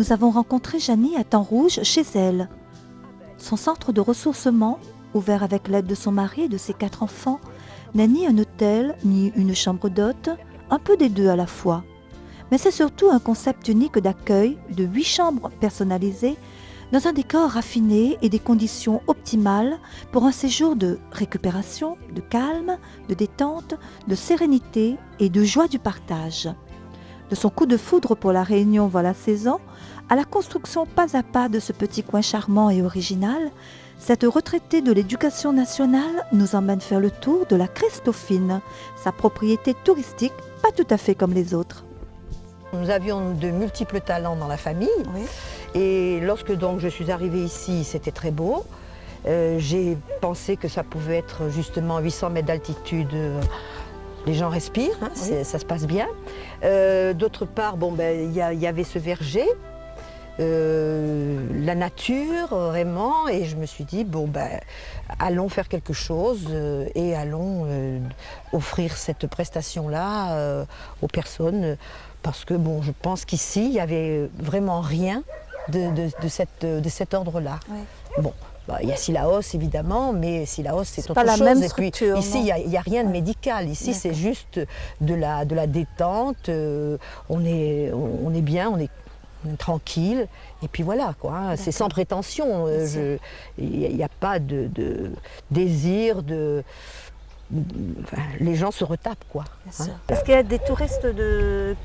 nous avons rencontré Janie à Temps-Rouge chez elle. Son centre de ressourcement, ouvert avec l'aide de son mari et de ses 4 enfants, n'est ni un hôtel, ni une chambre d'hôte, un peu des deux à la fois. Mais c'est surtout un concept unique d'accueil de 8 chambres personnalisées dans un décor raffiné et des conditions optimales pour un séjour de récupération, de calme, de détente, de sérénité et de joie du partage. De son coup de foudre pour la Réunion voilà 16 ans, à la construction pas à pas de ce petit coin charmant et original, cette retraitée de l'Éducation nationale nous emmène faire le tour de la Christophine, sa propriété touristique pas tout à fait comme les autres. Nous avions de multiples talents dans la famille. Oui. Et lorsque donc je suis arrivée ici, c'était très beau. J'ai pensé que ça pouvait être justement 800 mètres d'altitude. Les gens respirent, hein, Oui. ça se passe bien. D'autre part, il y avait ce verger, la nature vraiment, et je me suis dit, allons faire quelque chose et allons offrir cette prestation-là aux personnes. Parce que je pense qu'ici, il n'y avait vraiment rien de cet ordre-là. Oui. Il y a Sillaos évidemment, mais Sillaos c'est autre pas la chose. même Et puis, structure, ici, il n'y a rien de médical. Ici, c'est D'accord. juste de la détente. On est bien, on est tranquille. Et puis voilà, quoi. Hein, c'est sans prétention. Il n'y a pas de désir de... les gens se retapent, quoi. Hein. Est-ce qu'il y a des touristes de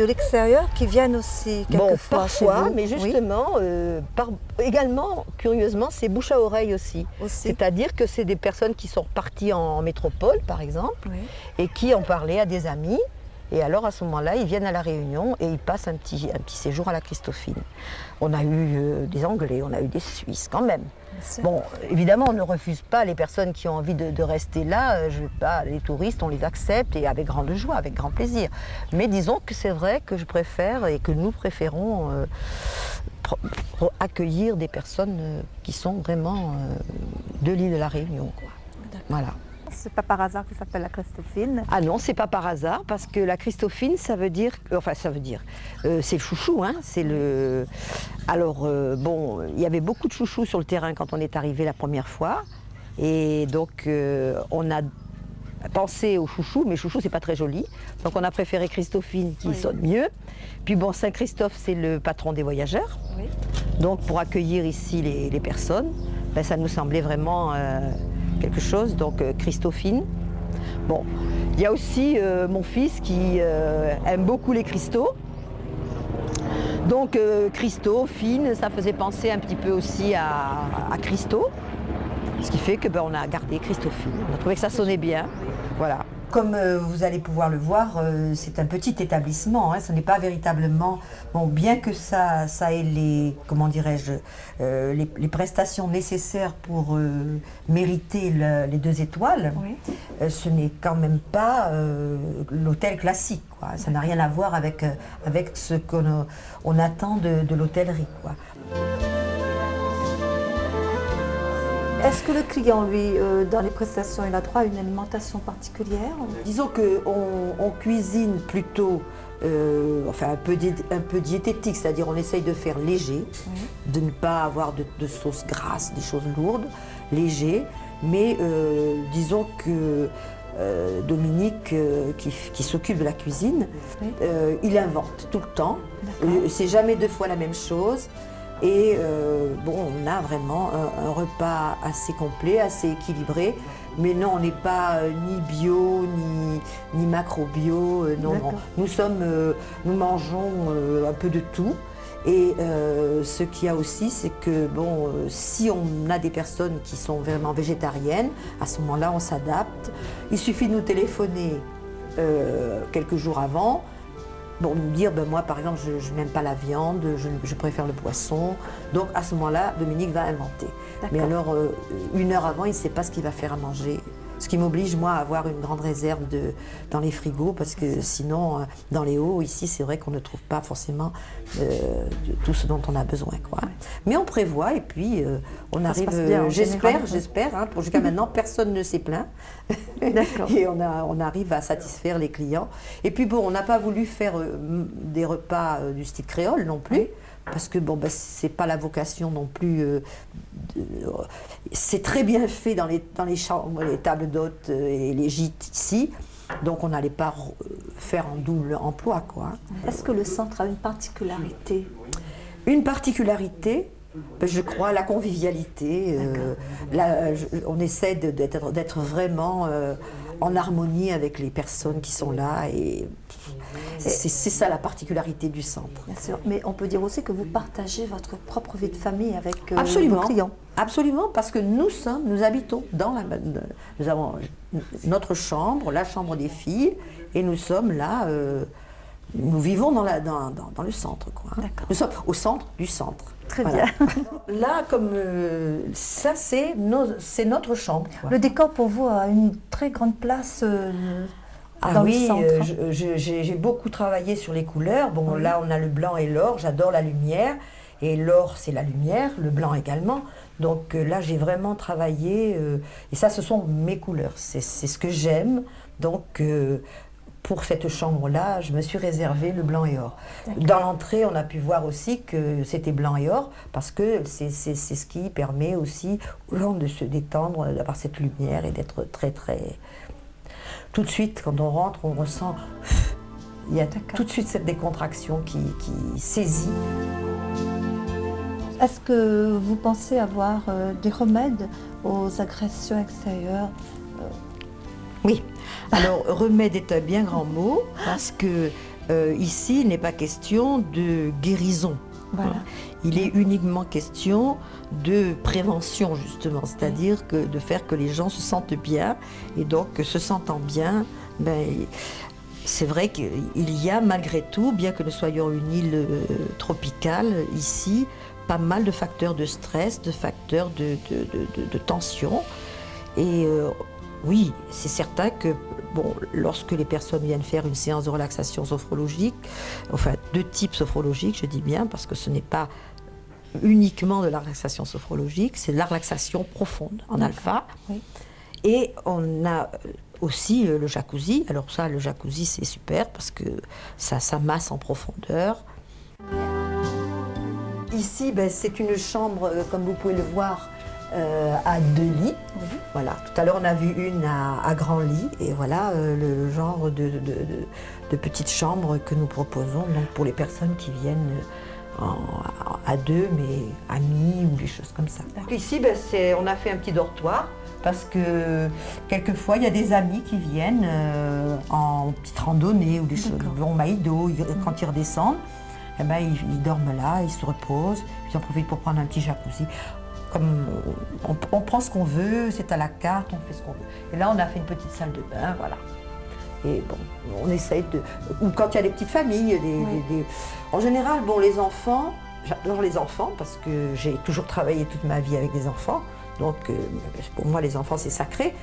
l'extérieur qui viennent aussi quelquefois chez parfois, vous? mais justement, également, curieusement, c'est bouche à oreille aussi. C'est-à-dire que c'est des personnes qui sont reparties en métropole, par exemple, et qui en parlaient à des amis. Et alors, à ce moment-là, ils viennent à La Réunion et ils passent un petit séjour à la Christophine. On a eu des Anglais, on a eu des Suisses, quand même. Bon, évidemment, on ne refuse pas les personnes qui ont envie de rester là. Les touristes, on les accepte et avec grande joie, avec grand plaisir. Mais disons que c'est vrai que je préfère et que nous préférons accueillir des personnes qui sont vraiment de l'île de La Réunion, quoi. Voilà. C'est pas par hasard que ça s'appelle la Christophine. Ah non, c'est pas par hasard, parce que la Christophine, c'est le chouchou, hein, c'est le... Alors, il y avait beaucoup de chouchous sur le terrain quand on est arrivé la première fois, et donc on a pensé au chouchou, mais chouchou c'est pas très joli, donc on a préféré Christophine qui sonne mieux. Puis Saint-Christophe c'est le patron des voyageurs, donc pour accueillir ici les personnes, ça nous semblait vraiment... quelque chose, donc Christophine. Bon, il y a aussi mon fils qui aime beaucoup les cristaux. Donc Christophine, ça faisait penser un petit peu aussi à Christo. Ce qui fait que on a gardé Christophine. On a trouvé que ça sonnait bien. Voilà. Comme vous allez pouvoir le voir, c'est un petit établissement, hein, ce n'est pas véritablement... bien que ça ait les prestations nécessaires pour mériter les 2 étoiles, ce n'est quand même pas l'hôtel classique, quoi. Ça n'a rien à voir avec ce qu'on attend de l'hôtellerie, quoi. Est-ce que le client, lui, dans les prestations, il a droit à une alimentation particulière? Disons qu'on cuisine plutôt un peu diététique, c'est-à-dire on essaye de faire léger, de ne pas avoir de sauce grasse, des choses lourdes, léger, mais disons que Dominique, qui s'occupe de la cuisine, il invente tout le temps, c'est jamais 2 fois la même chose. Et on a vraiment un repas assez complet, assez équilibré. Mais non, on n'est pas ni bio, ni macro-bio. Non. Nous mangeons un peu de tout. Et ce qu'il y a aussi, c'est que si on a des personnes qui sont vraiment végétariennes, à ce moment-là, on s'adapte. Il suffit de nous téléphoner quelques jours avant. Nous dire, moi par exemple, je n'aime pas la viande, je préfère le poisson. Donc à ce moment-là, Dominique va inventer. Mais alors, 1 heure avant, il ne sait pas ce qu'il va faire à manger. Ce qui m'oblige, moi, à avoir une grande réserve dans les frigos, parce que sinon, dans les hauts, ici, c'est vrai qu'on ne trouve pas forcément tout ce dont on a besoin, quoi. Mais on prévoit, et puis on arrive, j'espère, hein, jusqu'à maintenant, personne ne s'est plaint. Et on arrive à satisfaire les clients. Et puis on n'a pas voulu faire des repas du style créole non plus, parce que bon, ben, c'est pas la vocation non plus. C'est très bien fait dans les chambres, les tables d'hôtes et les gîtes ici. Donc on n'allait pas faire en double emploi, quoi. Est-ce que le centre a une particularité? Une particularité, ben, je crois, la convivialité. On essaie d'être vraiment en harmonie avec les personnes qui sont là. Et c'est ça la particularité du centre. Bien sûr, mais on peut dire aussi que vous partagez votre propre vie de famille avec Absolument, vos clients. Absolument, parce que nous habitons nous avons notre chambre, la chambre des filles, et nous sommes là, nous vivons dans le centre, quoi. Nous sommes au centre du centre. Très voilà. bien. Là, comme ça, c'est notre chambre, quoi. Le décor pour vous a une très grande place dans le centre. J'ai beaucoup travaillé sur les couleurs. Bon, là, on a le blanc et l'or. J'adore la lumière. Et l'or, c'est la lumière, le blanc également. Donc là, j'ai vraiment travaillé. Et ça, ce sont mes couleurs. C'est ce que j'aime. Donc, pour cette chambre-là, je me suis réservé le blanc et or. Dans l'entrée, on a pu voir aussi que c'était blanc et or, parce que c'est ce qui permet aussi aux gens de se détendre, d'avoir cette lumière et d'être très, très... Tout de suite, quand on rentre, on ressent... Il y a tout de suite cette décontraction qui saisit. Est-ce que vous pensez avoir des remèdes aux agressions extérieures? Oui. Alors, remède est un bien grand mot, parce que ici, il n'est pas question de guérison. Voilà. Il est uniquement question de prévention, justement, c'est-à-dire de faire que les gens se sentent bien, et donc, se sentant bien, ben, c'est vrai qu'il y a malgré tout, bien que nous soyons une île tropicale, ici, pas mal de facteurs de stress, de facteurs de tension. Et oui, c'est certain que bon, lorsque les personnes viennent faire une séance de relaxation sophrologique, enfin de type sophrologique, je dis bien, parce que ce n'est pas uniquement de la relaxation sophrologique, c'est de la relaxation profonde en alpha. Oui. Et on a aussi le jacuzzi. Alors ça, le jacuzzi, c'est super parce que ça masse en profondeur. Ici, ben, c'est une chambre, comme vous pouvez le voir, à 2 lits. Oui. Voilà. Tout à l'heure, on a vu une à grand lit. Et voilà le genre de petite chambre que nous proposons donc, pour les personnes qui viennent à 2, mais amis ou des choses comme ça. Ici, ben, on a fait un petit dortoir. Parce que quelquefois, il y a des amis qui viennent en petite randonnée ou des choses. Bon, Maïdo, quand ils redescendent, eh ben, ils dorment là, ils se reposent, puis ils en profitent pour prendre un petit jacuzzi. Comme on prend ce qu'on veut, c'est à la carte, on fait ce qu'on veut. Et là, on a fait une petite salle de bain, voilà. Et bon, on essaye de... Ou quand il y a des petites familles, en général, bon, les enfants, j'adore les enfants parce que j'ai toujours travaillé toute ma vie avec des enfants. Donc, pour moi, les enfants, c'est sacré.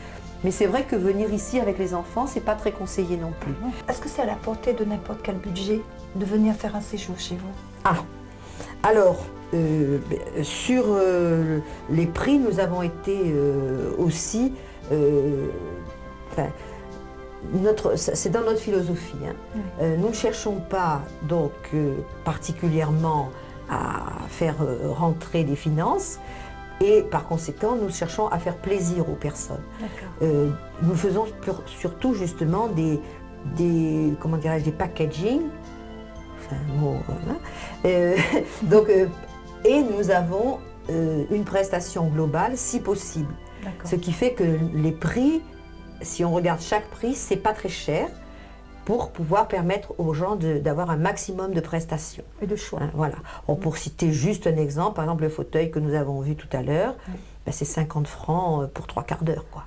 Mais c'est vrai que venir ici avec les enfants, c'est pas très conseillé non plus. Est-ce que c'est à la portée de n'importe quel budget de venir faire un séjour chez vous? Ah, alors, sur les prix, nous avons été aussi... c'est dans notre philosophie. Hein. Oui. Nous ne cherchons pas, donc, particulièrement à faire rentrer des finances. Et par conséquent, nous cherchons à faire plaisir aux personnes. Nous faisons surtout justement comment dirais-je, des packaging, c'est un mot, donc, et nous avons une prestation globale si possible. Ce qui fait que les prix, si on regarde chaque prix, c'est pas très cher pour pouvoir permettre aux gens d'avoir un maximum de prestations. Et de choix. Hein, voilà. Pour citer juste un exemple, par exemple le fauteuil que nous avons vu tout à l'heure, ben, c'est 50 francs pour 3/4 d'heure, quoi.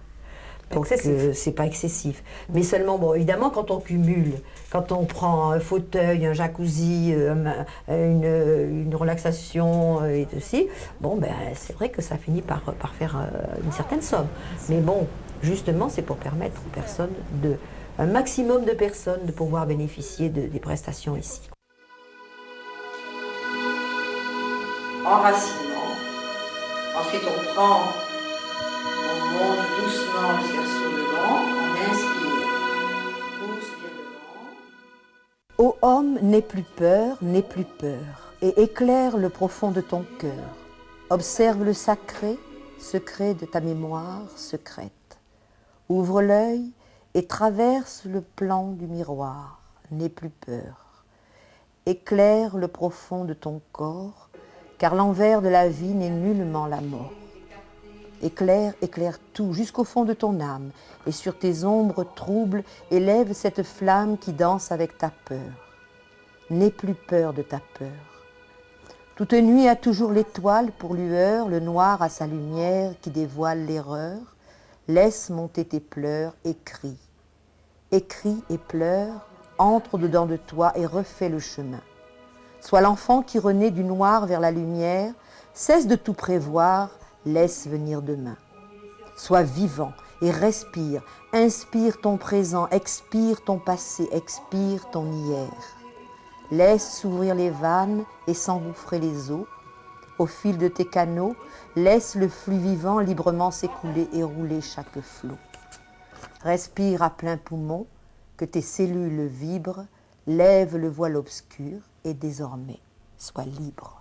Donc c'est pas excessif. Mais seulement, bon, évidemment, quand on cumule, quand on prend un fauteuil, un jacuzzi, une relaxation et ceci, bon, ben, c'est vrai que ça finit par faire une certaine somme. Mais bon, justement, c'est pour permettre aux personnes un maximum de personnes de pouvoir bénéficier des prestations ici. Enracinement. Ensuite, on monte doucement jusqu'à sur le ventre, on inspire. Pousse bien devant. Ô homme, n'aie plus peur, n'aie plus peur. et éclaire le profond de ton cœur. Observe le sacré, secret de ta mémoire secrète. Ouvre l'œil et traverse le plan du miroir. N'aie plus peur. Éclaire le profond de ton corps, car l'envers de la vie n'est nullement la mort. Éclaire, éclaire tout jusqu'au fond de ton âme, et sur tes ombres troubles, élève cette flamme qui danse avec ta peur. N'aie plus peur de ta peur. Toute nuit a toujours l'étoile pour lueur, le noir a sa lumière qui dévoile l'erreur. Laisse monter tes pleurs et crie. Écris et pleure, entre dedans de toi et refais le chemin. Sois l'enfant qui renaît du noir vers la lumière, cesse de tout prévoir, laisse venir demain. Sois vivant et respire, inspire ton présent, expire ton passé, expire ton hier. Laisse s'ouvrir les vannes et s'engouffrer les eaux. Au fil de tes canaux, laisse le flux vivant librement s'écouler et rouler chaque flot. Respire à plein poumon, que tes cellules vibrent, lève le voile obscur et désormais sois libre.